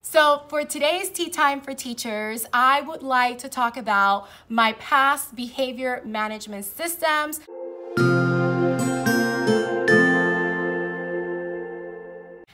So for today's Tea Time for Teachers, I would like to talk about my past behavior management systems.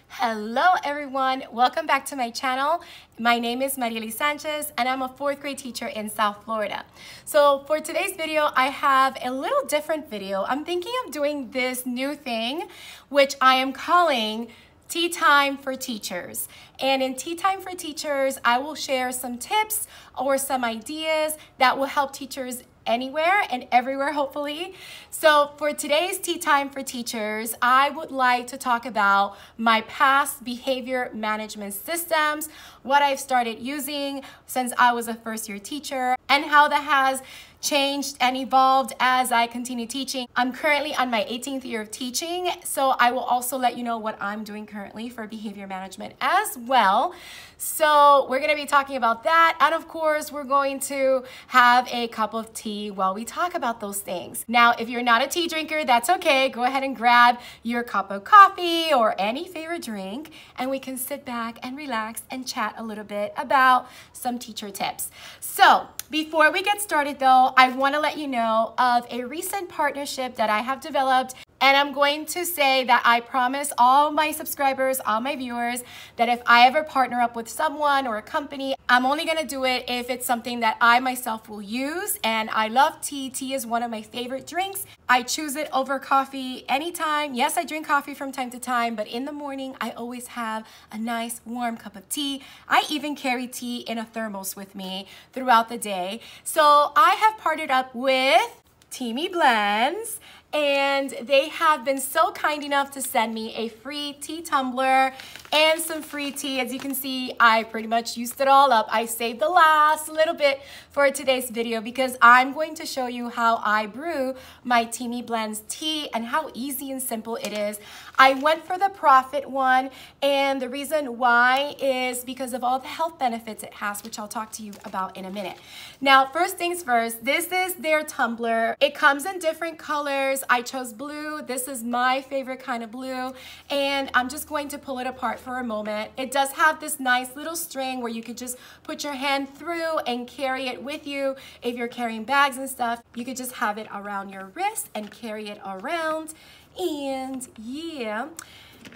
Hello everyone, welcome back to my channel. My name is Mariely Sanchez and I'm a fourth grade teacher in South Florida. So for today's video, I have a little different video. I'm thinking of doing this new thing, which I am calling Tea Time for Teachers. And in Tea Time for Teachers, I will share some tips or some ideas that will help teachers anywhere and everywhere, hopefully. So for today's Tea Time for Teachers, I would like to talk about my past behavior management systems, what I've started using since I was a first-year teacher, and how that has changed and evolved as I continue teaching. I'm currently on my 18th year of teaching, so I will also let you know what I'm doing currently for behavior management as well. So we're gonna be talking about that, and of course, we're going to have a cup of tea while we talk about those things. Now, if you're not a tea drinker, that's okay. Go ahead and grab your cup of coffee or any favorite drink, and we can sit back and relax and chat a little bit about some teacher tips. So before we get started though, I want to let you know of a recent partnership that I have developed, and I'm going to say that I promise all my subscribers, all my viewers, that if I ever partner up with someone or a company, I'm only going to do it if it's something that I myself will use. And I love tea. Tea is one of my favorite drinks. I choose it over coffee anytime. Yes, I drink coffee from time to time, but in the morning, I always have a nice warm cup of tea. I even carry tea in a thermos with me throughout the day. So I have partnered up with Teamy Blends, and they have been so kind enough to send me a free tea tumbler and some free tea. As you can see, I pretty much used it all up. I saved the last little bit for today's video because I'm going to show you how I brew my Teamy Blends tea and how easy and simple it is. I went for the Profit one, and the reason why is because of all the health benefits it has, which I'll talk to you about in a minute. Now, first things first, this is their tumbler. It comes in different colors. I chose blue. This is my favorite kind of blue, and I'm just going to pull it apart for a moment. It does have this nice little string where you could just put your hand through and carry it with you. If you're carrying bags and stuff, you could just have it around your wrist and carry it around. And yeah,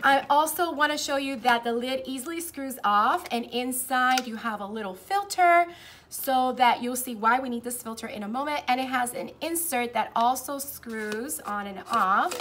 I also want to show you that the lid easily screws off, and inside you have a little filter, so that you'll see why we need this filter in a moment. And it has an insert that also screws on and off.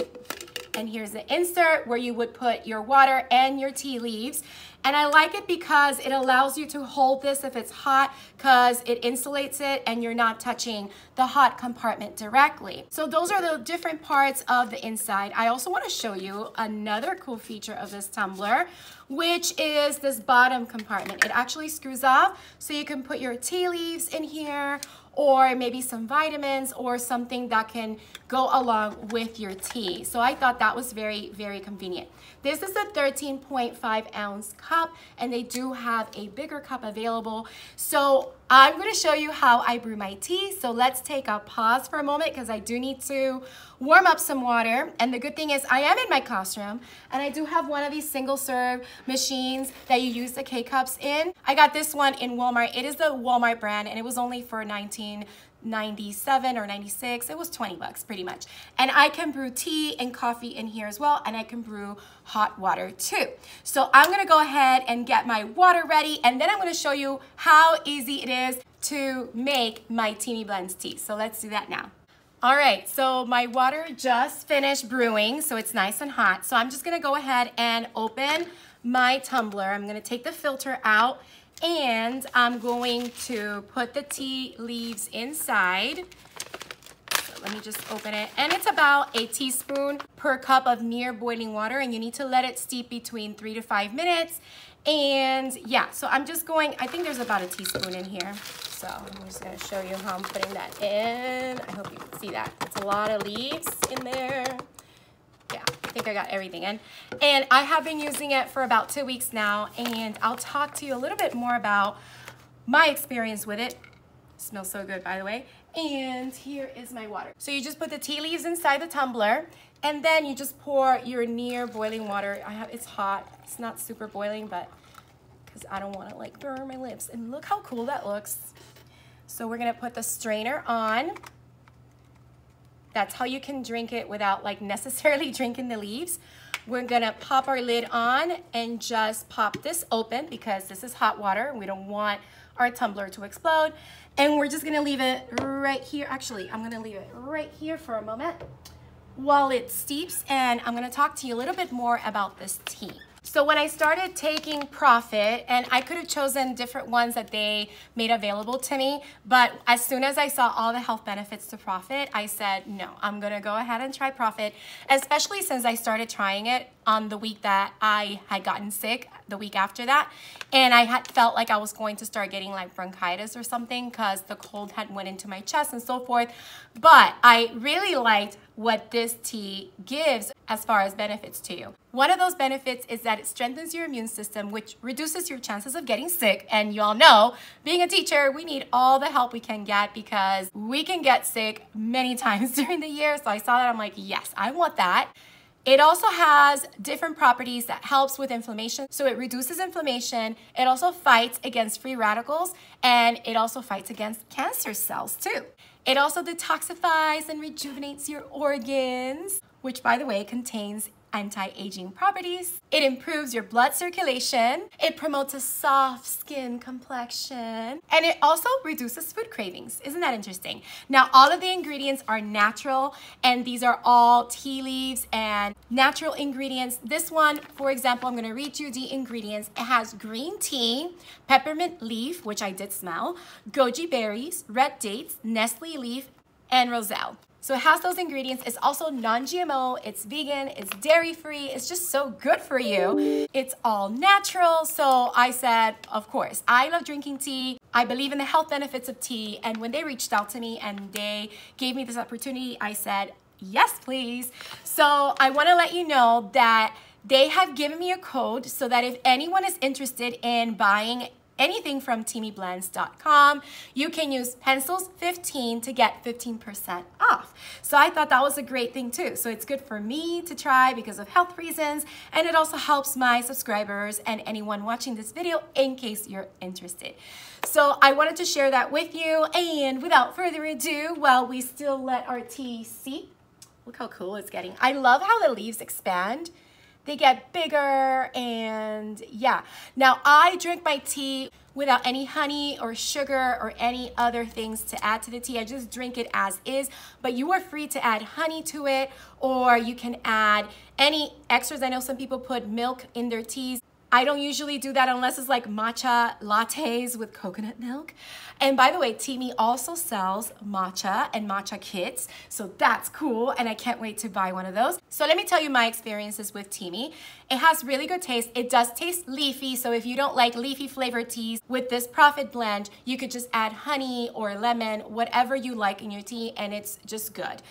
And here's the insert where you would put your water and your tea leaves. And I like it because it allows you to hold this if it's hot, because it insulates it and you're not touching the hot compartment directly. So those are the different parts of the inside. I also want to show you another cool feature of this tumbler, which is this bottom compartment. It actually screws off, so you can put your tea leaves in here, or maybe some vitamins or something that can go along with your tea. So I thought that was very, very convenient. This is a 13.5 ounce cup, and they do have a bigger cup available. So I'm gonna show you how I brew my tea. So let's take a pause for a moment because I do need to warm up some water. And the good thing is I am in my classroom, and I do have one of these single serve machines that you use the K-cups in. I got this one in Walmart. It is the Walmart brand, and it was only for $19.97 or 96. It was 20 bucks pretty much. And I can brew tea and coffee in here as well, and I can brew hot water too. So I'm gonna go ahead and get my water ready, and then I'm gonna show you how easy it is to make my Teamy Blends tea. So let's do that now. All right, so my water just finished brewing, so it's nice and hot. So I'm just gonna go ahead and open my tumbler. I'm gonna take the filter out, and I'm going to put the tea leaves inside. So let me just open it. And it's about a teaspoon per cup of near boiling water, and you need to let it steep between 3 to 5 minutes. And yeah, so I'm just going, I think there's about a teaspoon in here. So I'm just gonna show you how I'm putting that in. I hope you can see that. It's a lot of leaves in there. Yeah, I think I got everything in. And I have been using it for about 2 weeks now, and I'll talk to you a little bit more about my experience with it. Smells so good, by the way. And here is my water. So you just put the tea leaves inside the tumbler, and then you just pour your near boiling water. It's hot. It's not super boiling, but because I don't want to like burn my lips. And look how cool that looks. So we're gonna put the strainer on. That's how you can drink it without like necessarily drinking the leaves. We're gonna pop our lid on and just pop this open because this is hot water. We don't want our tumbler to explode. And we're just gonna leave it right here. Actually, I'm gonna leave it right here for a moment while it steeps, and I'm gonna talk to you a little bit more about this tea. So when I started taking Profit, and I could have chosen different ones that they made available to me, but as soon as I saw all the health benefits to Profit, I said, no, I'm gonna go ahead and try Profit, especially since I started trying it on the week that I had gotten sick, the week after that, and I had felt like I was going to start getting like bronchitis or something because the cold had went into my chest and so forth. But I really liked what this tea gives as far as benefits to you. One of those benefits is that it strengthens your immune system, which reduces your chances of getting sick. And you all know, being a teacher, we need all the help we can get because we can get sick many times during the year. So I saw that, I'm like, yes, I want that. It also has different properties that helps with inflammation. So it reduces inflammation. It also fights against free radicals, and it also fights against cancer cells too. It also detoxifies and rejuvenates your organs, which by the way contains anti-aging properties. It improves your blood circulation. It promotes a soft skin complexion. And it also reduces food cravings. Isn't that interesting? Now, all of the ingredients are natural, and these are all tea leaves and natural ingredients. This one, for example, I'm gonna read you the ingredients. It has green tea, peppermint leaf, which I did smell, goji berries, red dates, Nestle leaf, and roselle. So it has those ingredients. It's also non-GMO, it's vegan, it's dairy-free, it's just so good for you. It's all natural, so I said, of course, I love drinking tea. I believe in the health benefits of tea, and when they reached out to me and they gave me this opportunity, I said, yes, please. So I wanna let you know that they have given me a code so that if anyone is interested in buying anything from teamyblends.com, you can use pencils15 to get 15% off. So I thought that was a great thing too. So it's good for me to try because of health reasons, and it also helps my subscribers and anyone watching this video in case you're interested. So I wanted to share that with you, and without further ado, while we still let our tea steep, look how cool it's getting. I love how the leaves expand. They get bigger, and yeah. Now I drink my tea without any honey or sugar or any other things to add to the tea. I just drink it as is, but you are free to add honey to it, or you can add any extras. I know some people put milk in their teas. I don't usually do that unless it's like matcha lattes with coconut milk. And by the way, Teamy also sells matcha and matcha kits, so that's cool, and I can't wait to buy one of those. So let me tell you my experiences with Teamy. It has really good taste. It does taste leafy, so if you don't like leafy flavored teas, with this Profit blend, you could just add honey or lemon, whatever you like in your tea, and it's just good.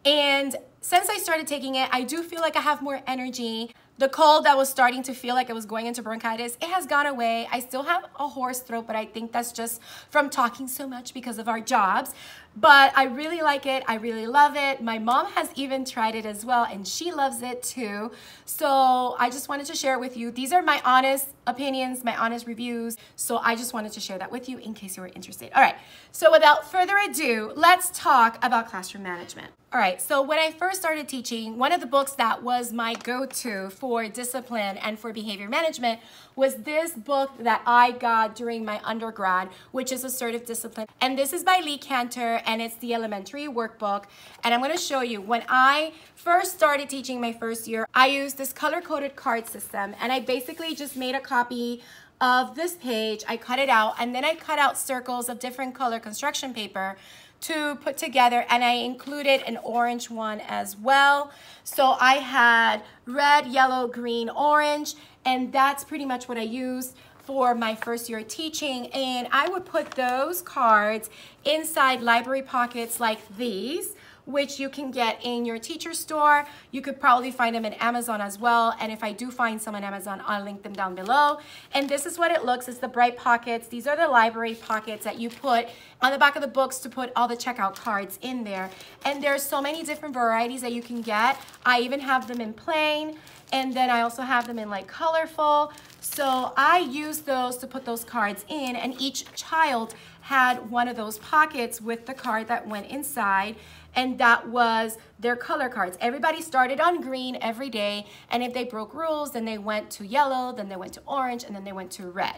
And since I started taking it, I do feel like I have more energy. The cold that was starting to feel like it was going into bronchitis, it has gone away. I still have a hoarse throat, but I think that's just from talking so much because of our jobs. But I really like it. I really love it. My mom has even tried it as well, and she loves it too. So I just wanted to share it with you. These are my honest opinions, my honest reviews. So I just wanted to share that with you in case you were interested. All right, so without further ado, let's talk about classroom management. All right, so when I first started teaching, one of the books that was my go-to for discipline and for behavior management was this book that I got during my undergrad, which is Assertive Discipline. And this is by Lee Cantor, and it's the elementary workbook. And I'm gonna show you, when I first started teaching my first year, I used this color-coded card system, and I basically just made a copy of this page. I cut it out, and then I cut out circles of different color construction paper to put together, and I included an orange one as well. So I had red, yellow, green, orange, and that's pretty much what I used for my first year teaching. And I would put those cards inside library pockets like these, which you can get in your teacher store. You could probably find them in Amazon as well. And if I do find some on Amazon, I'll link them down below. And this is what it looks. It's the bright pockets. These are the library pockets that you put on the back of the books to put all the checkout cards in there. And there's so many different varieties that you can get. I even have them in plain, and then I also have them in like colorful. So I used those to put those cards in, and each child had one of those pockets with the card that went inside, and that was their color cards. Everybody started on green every day, and if they broke rules, then they went to yellow, then they went to orange, and then they went to red.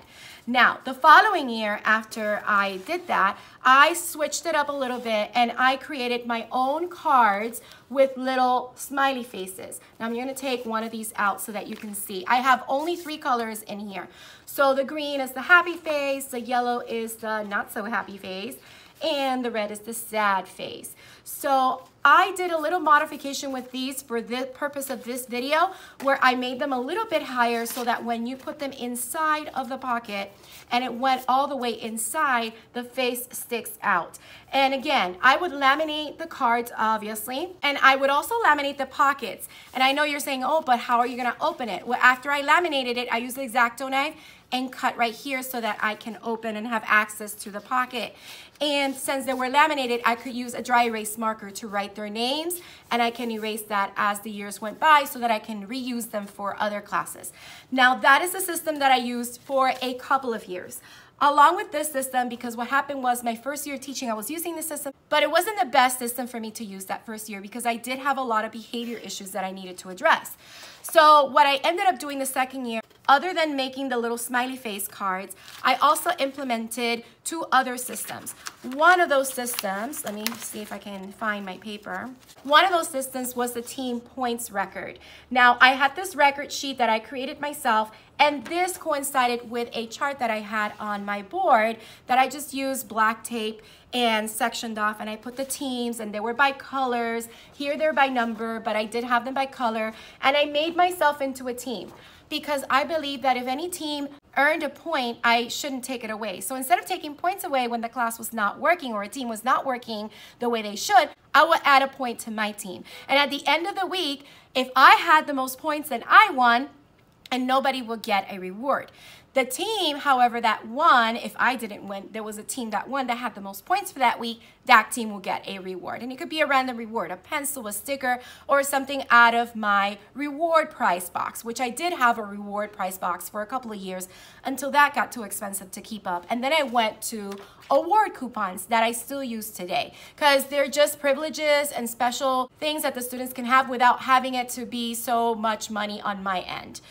Now, the following year after I did that, I switched it up a little bit, and I created my own cards with little smiley faces. Now, I'm gonna take one of these out so that you can see. I have only 3 colors in here. So the green is the happy face, the yellow is the not so happy face, and the red is the sad face. So I did a little modification with these for the purpose of this video, where I made them a little bit higher so that when you put them inside of the pocket and it went all the way inside, the face sticks out. And again, I would laminate the cards, obviously, and I would also laminate the pockets. And I know you're saying, oh, but how are you gonna open it? Well, after I laminated it, I used the X-Acto knife and cut right here so that I can open and have access to the pocket. And since they were laminated, I could use a dry erase marker to write their names, and I can erase that as the years went by so that I can reuse them for other classes. Now, that is the system that I used for a couple of years. Along with this system, because what happened was my first year teaching, I was using the system, but it wasn't the best system for me to use that first year because I did have a lot of behavior issues that I needed to address. So what I ended up doing the second year, other than making the little smiley face cards, I also implemented 2 other systems. One of those systems, let me see if I can find my paper. One of those systems was the team points record. Now, I had this record sheet that I created myself, and this coincided with a chart that I had on my board that I just used black tape and sectioned off, and I put the teams, and they were by colors. Here they're by number, but I did have them by color, and I made myself into a team because I believe that if any team earned a point, I shouldn't take it away. So instead of taking points away when the class was not working or a team was not working the way they should, I would add a point to my team. And at the end of the week, if I had the most points, then I won, and nobody will get a reward. The team, however, that won, if I didn't win, there was a team that won that had the most points for that week, that team will get a reward. And it could be a random reward, a pencil, a sticker, or something out of my reward prize box, which I did have a reward prize box for a couple of years until that got too expensive to keep up. And then I went to award coupons that I still use today because they're just privileges and special things that the students can have without having it to be so much money on my end.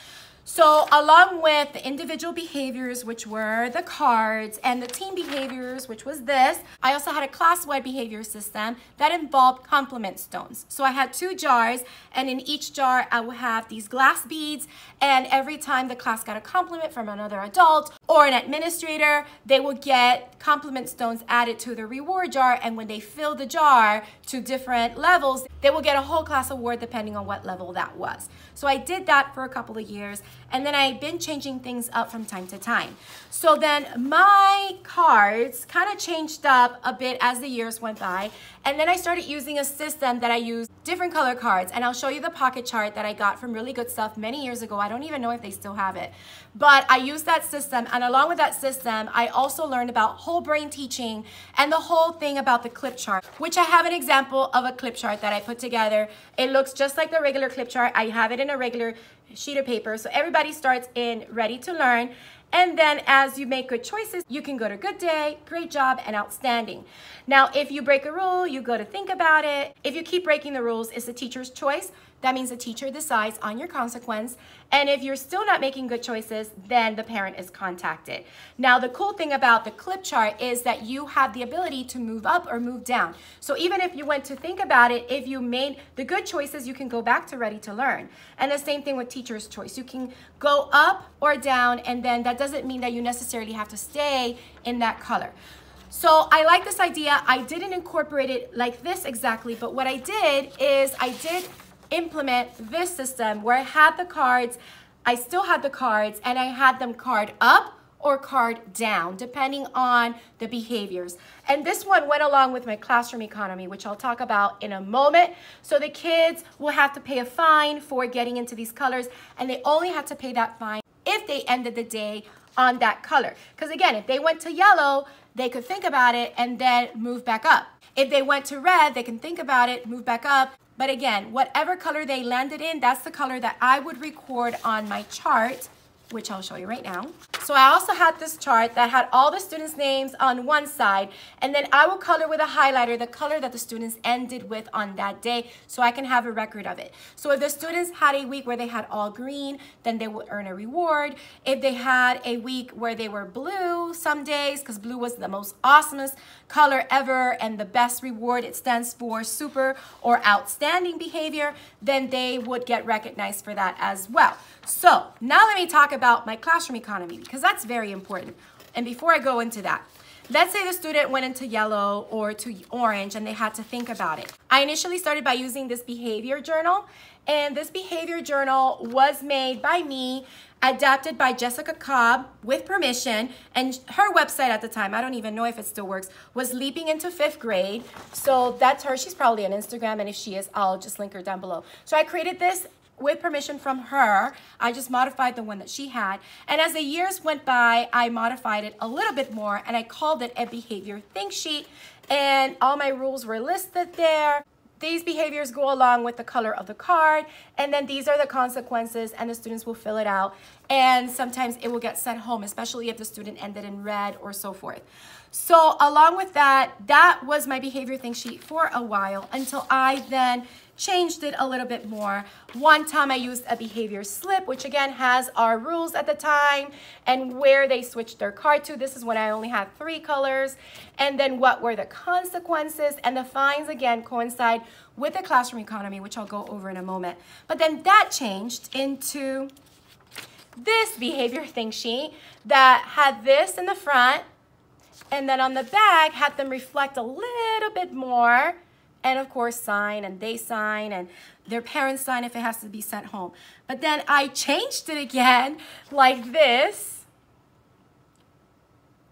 So along with the individual behaviors, which were the cards, and the team behaviors, which was this, I also had a class-wide behavior system that involved compliment stones. So I had 2 jars, and in each jar I would have these glass beads, and every time the class got a compliment from another adult or an administrator, they would get compliment stones added to the reward jar, and when they fill the jar to different levels, they will get a whole class award depending on what level that was. So I did that for a couple of years, and then I've been changing things up from time to time. So then my cards kind of changed up a bit as the years went by, and then I started using a system that I use different color cards, and I'll show you the pocket chart that I got from Really Good Stuff many years ago. I don't even know if they still have it, but I used that system, and along with that system, I also learned about whole brain teaching and the whole thing about the clip chart, which I have an example of a clip chart that I put together. It looks just like the regular clip chart. I have it in a regular sheet of paper, so everybody starts in ready to learn, and then as you make good choices, you can go to good day, great job, and outstanding. Now, if you break a rule, you go to think about it. If you keep breaking the rules, it's the teacher's choice. That means the teacher decides on your consequence. And if you're still not making good choices, then the parent is contacted. Now, the cool thing about the clip chart is that you have the ability to move up or move down. So even if you went to think about it, if you made the good choices, you can go back to ready to learn. And the same thing with teacher's choice. You can go up or down, and then that doesn't mean that you necessarily have to stay in that color. So I like this idea. I didn't incorporate it like this exactly, but what I did is I did implement this system where I had the cards, I still had the cards, and I had them card up or card down, depending on the behaviors. And this one went along with my classroom economy, which I'll talk about in a moment. So the kids will have to pay a fine for getting into these colors, and they only had to pay that fine if they ended the day on that color. Because again, if they went to yellow, they could think about it and then move back up. If they went to red, they can think about it, move back up. But again, whatever color they landed in, that's the color that I would record on my chart which I'll show you right now. So I also had this chart that had all the students' names on one side, and then I will color with a highlighter the color that the students ended with on that day so I can have a record of it. So if the students had a week where they had all green, then they would earn a reward. If they had a week where they were blue some days, because blue was the most awesomest color ever and the best reward, it stands for super or outstanding behavior, then they would get recognized for that as well. So now let me talk about my classroom economy, because that's very important. And before I go into that, let's say the student went into yellow or to orange and they had to think about it. I initially started by using this behavior journal, and this behavior journal was made by me, adapted by Jessica Cobb with permission, and her website at the time, I don't even know if it still works, was Leaping into 5th Grade. So that's her. She's probably on Instagram, and if she is, I'll just link her down below. So I created this with permission from her. I just modified the one that she had. And as the years went by, I modified it a little bit more, and I called it a behavior think sheet. And all my rules were listed there. These behaviors go along with the color of the card, and then these are the consequences, and the students will fill it out. And sometimes it will get sent home, especially if the student ended in red or so forth. So along with that, that was my behavior think sheet for a while, until I then changed it a little bit more. One time I used a behavior slip, which again has our rules at the time and where they switched their card to. This is when I only had 3 colors. And then what were the consequences, and the fines again coincide with the classroom economy, which I'll go over in a moment. But then that changed into this behavior think sheet that had this in the front, and then on the back had them reflect a little bit more. And of course sign, and they sign, and their parents sign if it has to be sent home. But then I changed it again like this.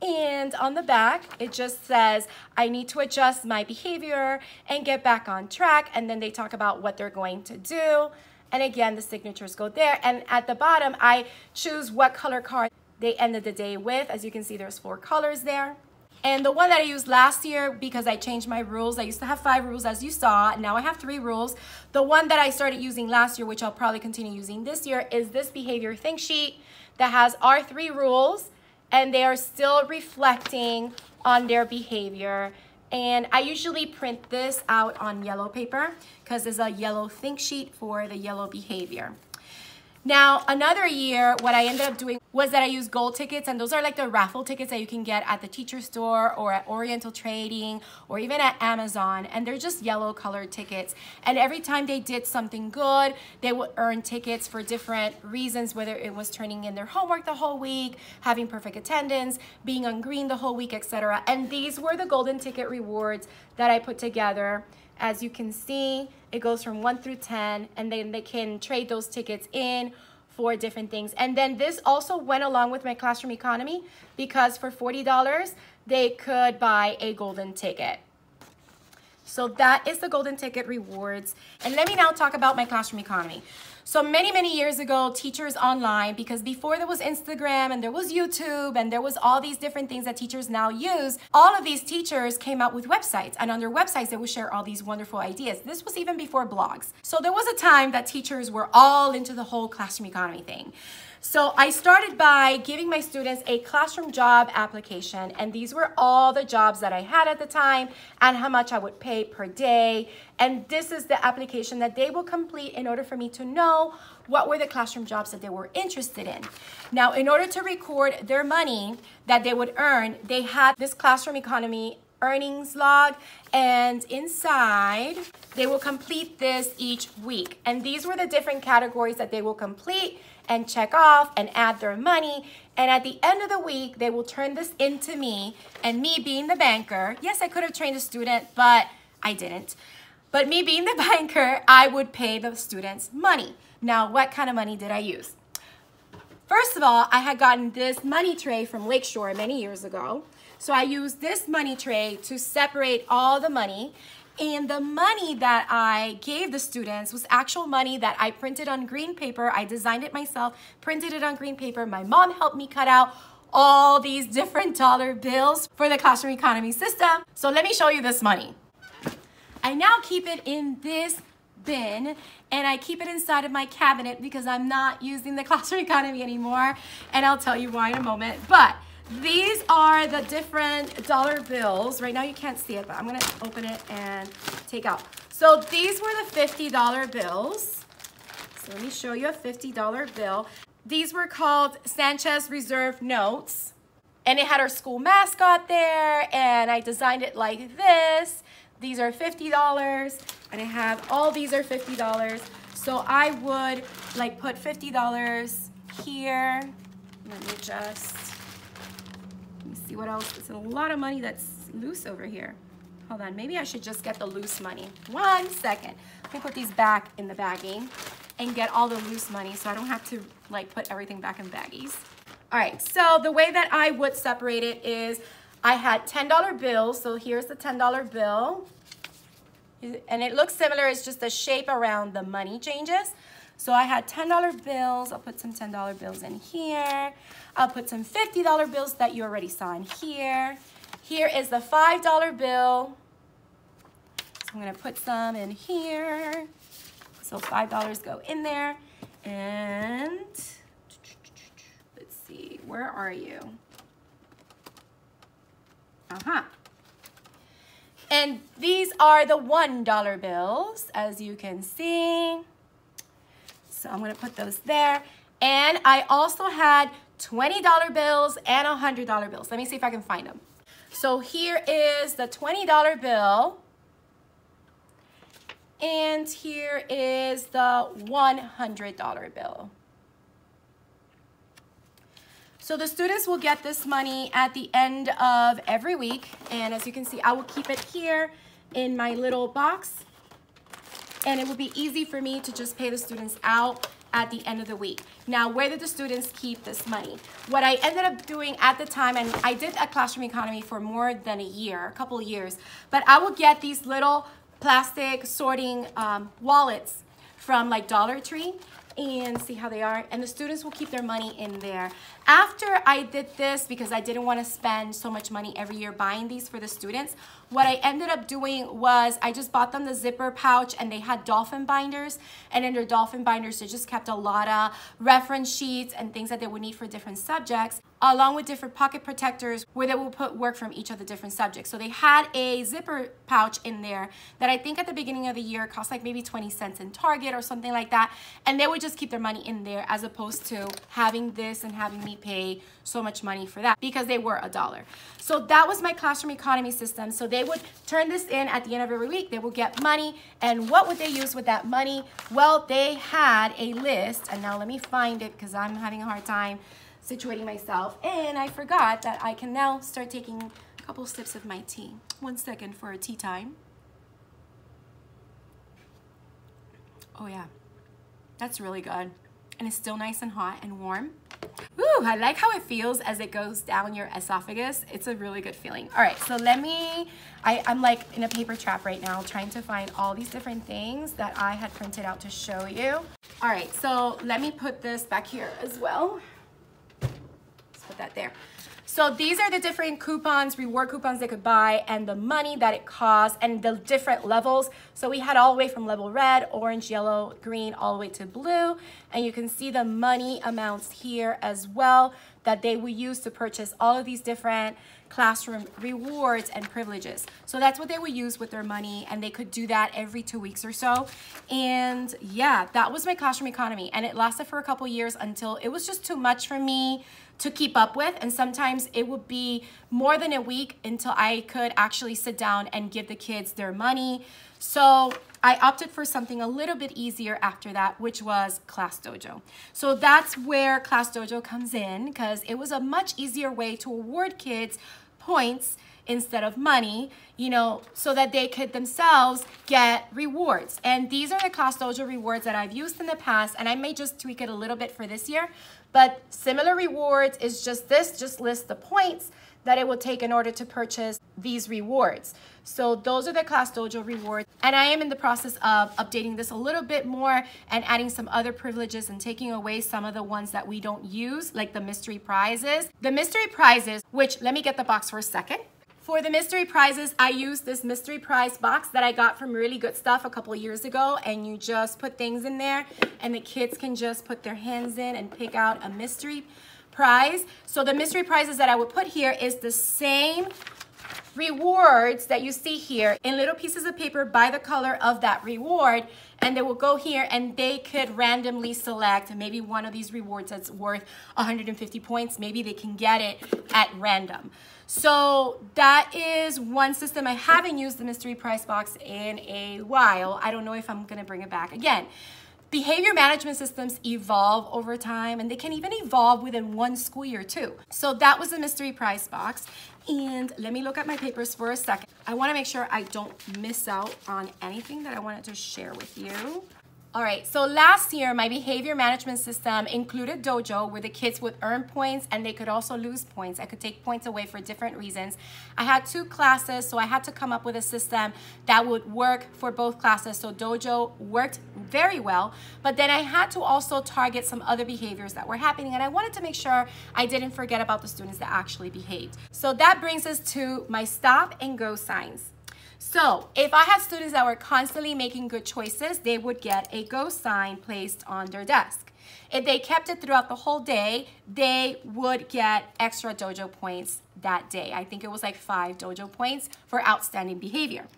And on the back, it just says, I need to adjust my behavior and get back on track. And then they talk about what they're going to do. And again, the signatures go there. And at the bottom, I choose what color card they ended the day with. As you can see, there's 4 colors there. And the one that I used last year, because I changed my rules, I used to have 5 rules as you saw, now I have 3 rules. The one that I started using last year, which I'll probably continue using this year, is this behavior think sheet that has our 3 rules, and they are still reflecting on their behavior. And I usually print this out on yellow paper because there's a yellow think sheet for the yellow behavior. Now, another year, what I ended up doing was that I used gold tickets, and those are like the raffle tickets that you can get at the teacher store or at Oriental Trading or even at Amazon, and they're just yellow colored tickets. And every time they did something good, they would earn tickets for different reasons, whether it was turning in their homework the whole week, having perfect attendance, being on green the whole week, etc. And these were the golden ticket rewards that I put together. As you can see, it goes from 1 through 10, and then they can trade those tickets in for different things. And then this also went along with my classroom economy, because for $40, they could buy a golden ticket. So that is the golden ticket rewards. And let me now talk about my classroom economy. So many years ago, teachers online, because before there was Instagram and there was YouTube and there was all these different things that teachers now use, all of these teachers came out with websites, and on their websites, they would share all these wonderful ideas. This was even before blogs. So there was a time that teachers were all into the whole classroom economy thing. So I started by giving my students a classroom job application, and these were all the jobs that I had at the time and how much I would pay per day. And this is the application that they will complete in order for me to know what were the classroom jobs that they were interested in. Now, in order to record their money that they would earn, they had this classroom economy earnings log, and inside they will complete this each week. And these were the different categories that they will complete and check off and add their money. And at the end of the week, they will turn this into me, and me being the banker, yes, I could have trained a student, but I didn't. But me being the banker, I would pay the students money. Now, what kind of money did I use? First of all, I had gotten this money tray from Lakeshore many years ago. So I used this money tray to separate all the money. And the money that I gave the students was actual money that I printed on green paper. I designed it myself, printed it on green paper. My mom helped me cut out all these different dollar bills for the classroom economy system. So let me show you this money. I now keep it in this bin, and I keep it inside of my cabinet because I'm not using the classroom economy anymore, and I'll tell you why in a moment. But these are the different dollar bills. Right now you can't see it, but I'm gonna open it and take out. So these were the $50 bills. So let me show you a $50 bill. These were called Sanchez Reserve notes, and it had our school mascot there, and I designed it like this. These are $50, and I have all these are $50. So I would like put $50 here. Let me see what else. It's a lot of money that's loose over here. Hold on, maybe I should just get the loose money. 1 second. Let me put these back in the bagging and get all the loose money so I don't have to like put everything back in baggies. All right, so the way that I would separate it is I had $10 bills. So here's the $10 bill. And it looks similar, it's just the shape around the money changes. So I had $10 bills. I'll put some $10 bills in here. I'll put some $50 bills that you already saw in here. Here is the $5 bill. So I'm gonna put some in here. So $5 go in there. And let's see, where are you? And these are the $1 bills, as you can see. So I'm gonna put those there. And I also had $20 bills and $100 bills. Let me see if I can find them. So here is the $20 bill. And here is the $100 bill. So the students will get this money at the end of every week. And as you can see, I will keep it here in my little box. And it will be easy for me to just pay the students out at the end of the week. Now, where did the students keep this money? What I ended up doing at the time, and I did a classroom economy for more than a year, a couple of years, but I would get these little plastic sorting wallets from like Dollar Tree, and see how they are, and the students will keep their money in there. After I did this, because I didn't want to spend so much money every year buying these for the students, what I ended up doing was I just bought them the zipper pouch, and they had dolphin binders, and in their dolphin binders they just kept a lot of reference sheets and things that they would need for different subjects, along with different pocket protectors where they will put work from each of the different subjects. So they had a zipper pouch in there that I think at the beginning of the year cost like maybe 20 cents in Target or something like that, and they would just keep their money in there as opposed to having this and having me pay so much money for that because they were $1. So that was my classroom economy system. So they would turn this in at the end of every week. They would get money, and what would they use with that money? Well, they had a list, and now let me find it because I'm having a hard time situating myself, and I forgot that I can now start taking a couple sips of my tea. 1 second for a tea time. Oh yeah, that's really good, and it's still nice and hot and warm. Ooh, I like how it feels as it goes down your esophagus. It's a really good feeling. All right, so let me, I'm like in a paper trap right now trying to find all these different things that I had printed out to show you. All right, so let me put this back here as well. Let's put that there. So these are the different coupons, reward coupons they could buy, and the money that it costs, and the different levels. So we had all the way from level red, orange, yellow, green, all the way to blue. And you can see the money amounts here as well that they will use to purchase all of these different classroom rewards and privileges. So that's what they would use with their money, and they could do that every 2 weeks or so. And yeah, that was my classroom economy, and it lasted for a couple years until it was just too much for me to keep up with, and sometimes it would be more than a week until I could actually sit down and give the kids their money. So I opted for something a little bit easier after that, which was Class Dojo. So that's where Class Dojo comes in, because it was a much easier way to award kids points instead of money, you know, so that they could themselves get rewards. And these are the Class Dojo rewards that I've used in the past, and I may just tweak it a little bit for this year, but similar rewards is just this, just lists the points that it will take in order to purchase these rewards. So those are the Class Dojo rewards. And I am in the process of updating this a little bit more and adding some other privileges and taking away some of the ones that we don't use, like the mystery prizes. The mystery prizes, which, let me get the box for a second. For the mystery prizes, I used this mystery prize box that I got from Really Good Stuff a couple of years ago, and you just put things in there and the kids can just put their hands in and pick out a mystery prize. So the mystery prizes that I would put here is the same rewards that you see here in little pieces of paper by the color of that reward, and they will go here and they could randomly select maybe one of these rewards that's worth 150 points. Maybe they can get it at random. So that is one system. I haven't used the mystery prize box in a while. I don't know if I'm gonna bring it back again. Behavior management systems evolve over time, and they can even evolve within one school year too. So that was the mystery prize box. And let me look at my papers for a second. I wanna make sure I don't miss out on anything that I wanted to share with you. All right, so last year, my behavior management system included Dojo, where the kids would earn points and they could also lose points. I could take points away for different reasons. I had 2 classes, so I had to come up with a system that would work for both classes. So Dojo worked very well, but then I had to also target some other behaviors that were happening, and I wanted to make sure I didn't forget about the students that actually behaved. So that brings us to my stop and go signs. So if I had students that were constantly making good choices, they would get a go sign placed on their desk. If they kept it throughout the whole day, they would get extra Dojo points that day. I think it was like 5 Dojo points for outstanding behavior.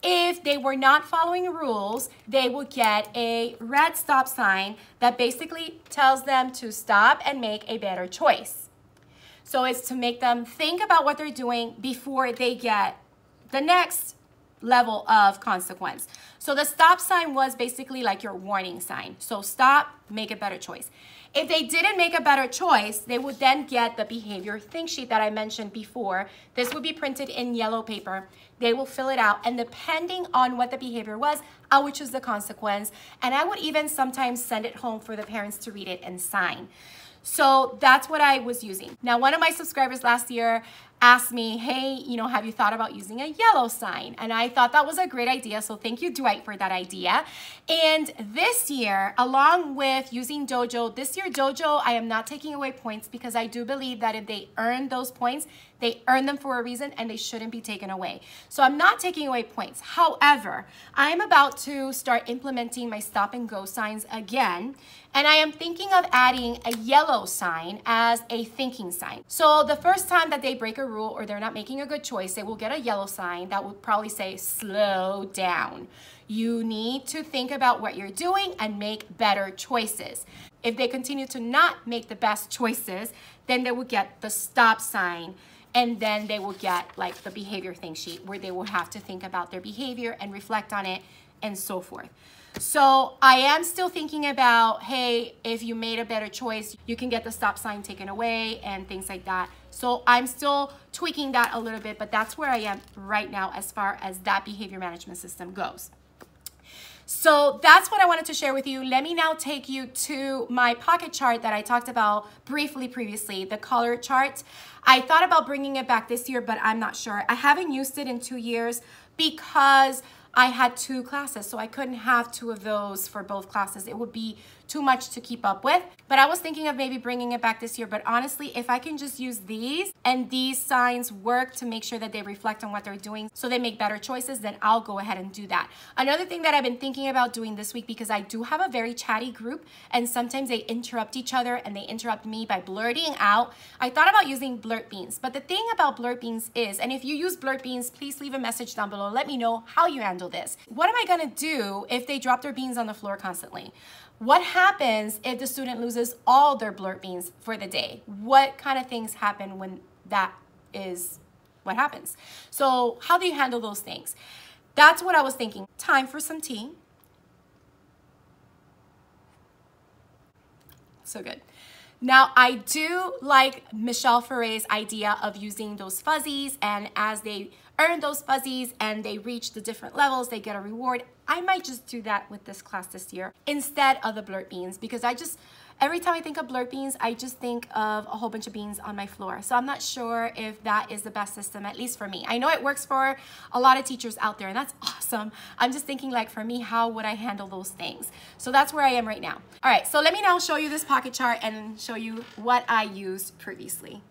If they were not following rules, they would get a red stop sign that basically tells them to stop and make a better choice. So it's to make them think about what they're doing before they get the next level of consequence. So the stop sign was basically like your warning sign. So stop, make a better choice. If they didn't make a better choice, they would then get the behavior think sheet that I mentioned before. This would be printed in yellow paper. They will fill it out, and depending on what the behavior was, I would choose the consequence, and I would even sometimes send it home for the parents to read it and sign. So that's what I was using. Now, one of my subscribers last year asked me, hey, you know, have you thought about using a yellow sign? And I thought that was a great idea. So thank you, Dwight, for that idea. And this year, along with using Dojo, this year Dojo, I am not taking away points because I do believe that if they earn those points, they earn them for a reason and they shouldn't be taken away. So I'm not taking away points. However, I am about to start implementing my stop and go signs again. And I am thinking of adding a yellow sign as a thinking sign. So the first time that they break a rule or they're not making a good choice, they will get a yellow sign that will probably say, slow down. You need to think about what you're doing and make better choices. If they continue to not make the best choices, then they will get the stop sign. And then they will get like the behavior think sheet where they will have to think about their behavior and reflect on it and so forth. So I am still thinking about, hey, if you made a better choice, you can get the stop sign taken away and things like that. So I'm still tweaking that a little bit, but that's where I am right now as far as that behavior management system goes. So that's what I wanted to share with you. Let me now take you to my pocket chart that I talked about briefly previously, the color chart. I thought about bringing it back this year, but I'm not sure. I haven't used it in 2 years because I had 2 classes, so I couldn't have 2 of those for both classes. It would be too much to keep up with. But I was thinking of maybe bringing it back this year. But honestly, if I can just use these and these signs work to make sure that they reflect on what they're doing so they make better choices, then I'll go ahead and do that. Another thing that I've been thinking about doing this week, because I do have a very chatty group and sometimes they interrupt each other and they interrupt me by blurting out, I thought about using blurt beans. But the thing about blurt beans is, and if you use blurt beans, please leave a message down below. Let me know how you handle this. What am I gonna do if they drop their beans on the floor constantly? What happens if the student loses all their blurt beans for the day? What kind of things happen when that is what happens? So how do you handle those things? That's what I was thinking. Time for some tea. So good. Now, I do like Michelle Ferre's idea of using those fuzzies, and as they earn those fuzzies and they reach the different levels, they get a reward. I might just do that with this class this year instead of the blurt beans, because every time I think of blurt beans, I just think of a whole bunch of beans on my floor. So I'm not sure if that is the best system, at least for me. I know it works for a lot of teachers out there, and that's awesome. I'm just thinking, like, for me, how would I handle those things? So that's where I am right now. All right, so let me now show you this pocket chart and show you what I used previously.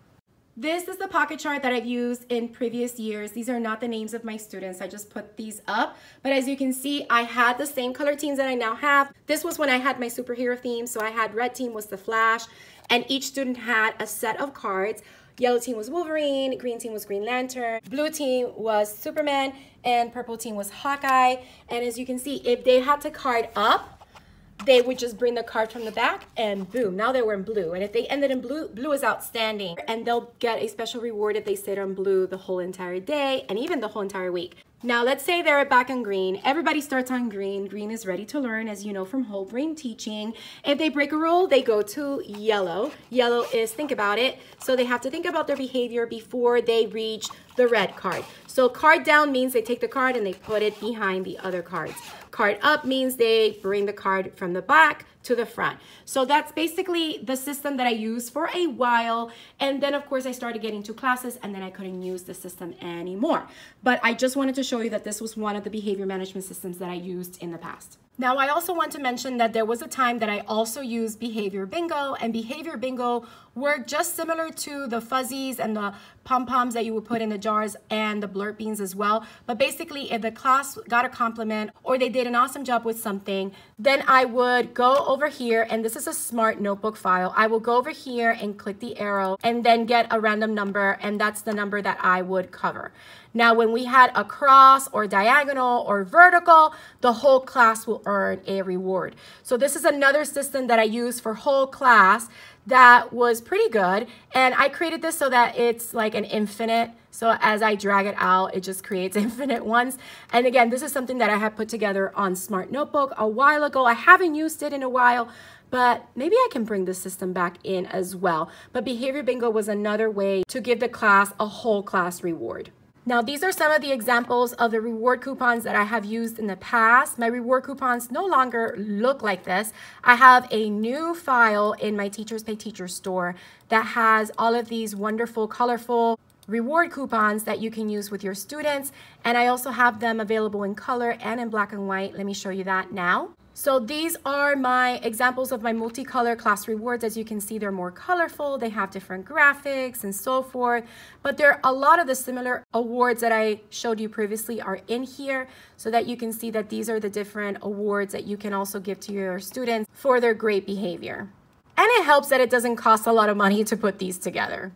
This is the pocket chart that I've used in previous years. These are not the names of my students. I just put these up. But as you can see, I had the same color teams that I now have. This was when I had my superhero theme. So I had red team was the Flash, and each student had a set of cards. Yellow team was Wolverine, green team was Green Lantern, blue team was Superman, and purple team was Hawkeye. And as you can see, if they had to card up, they would just bring the card from the back and boom, now they were in blue. And if they ended in blue, blue is outstanding. And they'll get a special reward if they stayed on blue the whole entire day and even the whole entire week. Now let's say they're back on green. Everybody starts on green. Green is ready to learn, as you know from whole brain teaching. If they break a rule, they go to yellow. Yellow is think about it. So they have to think about their behavior before they reach the red card. So card down means they take the card and they put it behind the other cards. Card up means they bring the card from the back to the front. So that's basically the system that I used for a while. And then of course I started getting to classes and then I couldn't use the system anymore. But I just wanted to show you that this was one of the behavior management systems that I used in the past. Now, I also want to mention that there was a time that I also used behavior bingo, and behavior bingo worked just similar to the fuzzies and the pom-poms that you would put in the jars and the blurt beans as well. But basically, if the class got a compliment or they did an awesome job with something, then I would go over here, and this is a smart notebook file. I will go over here and click the arrow and then get a random number, and that's the number that I would cover. Now, when we had a cross or diagonal or vertical, the whole class will earn a reward. So this is another system that I use for whole class that was pretty good. And I created this so that it's like an infinite. So as I drag it out, it just creates infinite ones. And again, this is something that I had put together on Smart Notebook a while ago. I haven't used it in a while, but maybe I can bring this system back in as well. But behavior bingo was another way to give the class a whole class reward. Now, these are some of the examples of the reward coupons that I have used in the past. My reward coupons no longer look like this. I have a new file in my Teachers Pay Teachers store that has all of these wonderful, colorful reward coupons that you can use with your students. And I also have them available in color and in black and white. Let me show you that now. So these are my examples of my multicolor class rewards. As you can see, they're more colorful. They have different graphics and so forth. But there are a lot of the similar awards that I showed you previously are in here so that you can see that these are the different awards that you can also give to your students for their great behavior. And it helps that it doesn't cost a lot of money to put these together.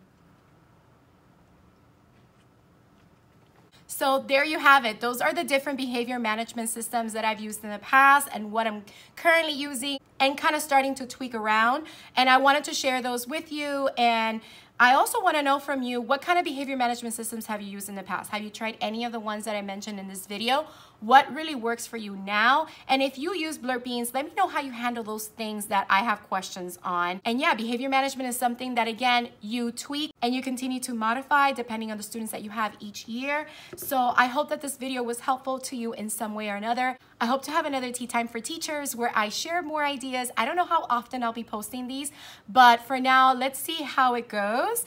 So there you have it. Those are the different behavior management systems that I've used in the past and what I'm currently using and kind of starting to tweak around. And I wanted to share those with you. And I also want to know from you, what kind of behavior management systems have you used in the past? Have you tried any of the ones that I mentioned in this video? What really works for you now? And if you use blurt beans, let me know how you handle those things that I have questions on. And yeah, behavior management is something that, again, you tweak and you continue to modify depending on the students that you have each year. So I hope that this video was helpful to you in some way or another. I hope to have another Tea Time for Teachers where I share more ideas. I don't know how often I'll be posting these, but for now, let's see how it goes.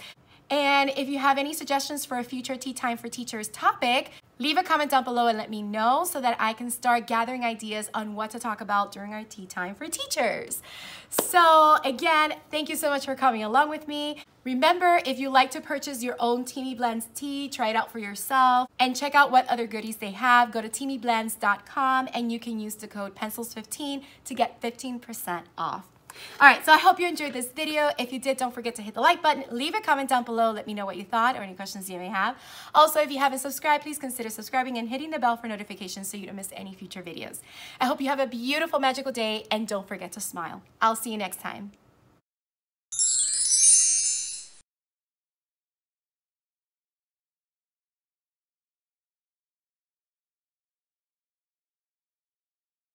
And if you have any suggestions for a future Tea Time for Teachers topic, leave a comment down below and let me know so that I can start gathering ideas on what to talk about during our Tea Time for Teachers. So again, thank you so much for coming along with me. Remember, if you like to purchase your own Teamy Blends tea, try it out for yourself and check out what other goodies they have. Go to teamyblends.com and you can use the code PENCILS15 to get 15% off. All right, so I hope you enjoyed this video. If you did, don't forget to hit the like button, leave a comment down below, let me know what you thought or any questions you may have. Also, if you haven't subscribed, please consider subscribing and hitting the bell for notifications so you don't miss any future videos. I hope you have a beautiful, magical day, and don't forget to smile. I'll see you next time.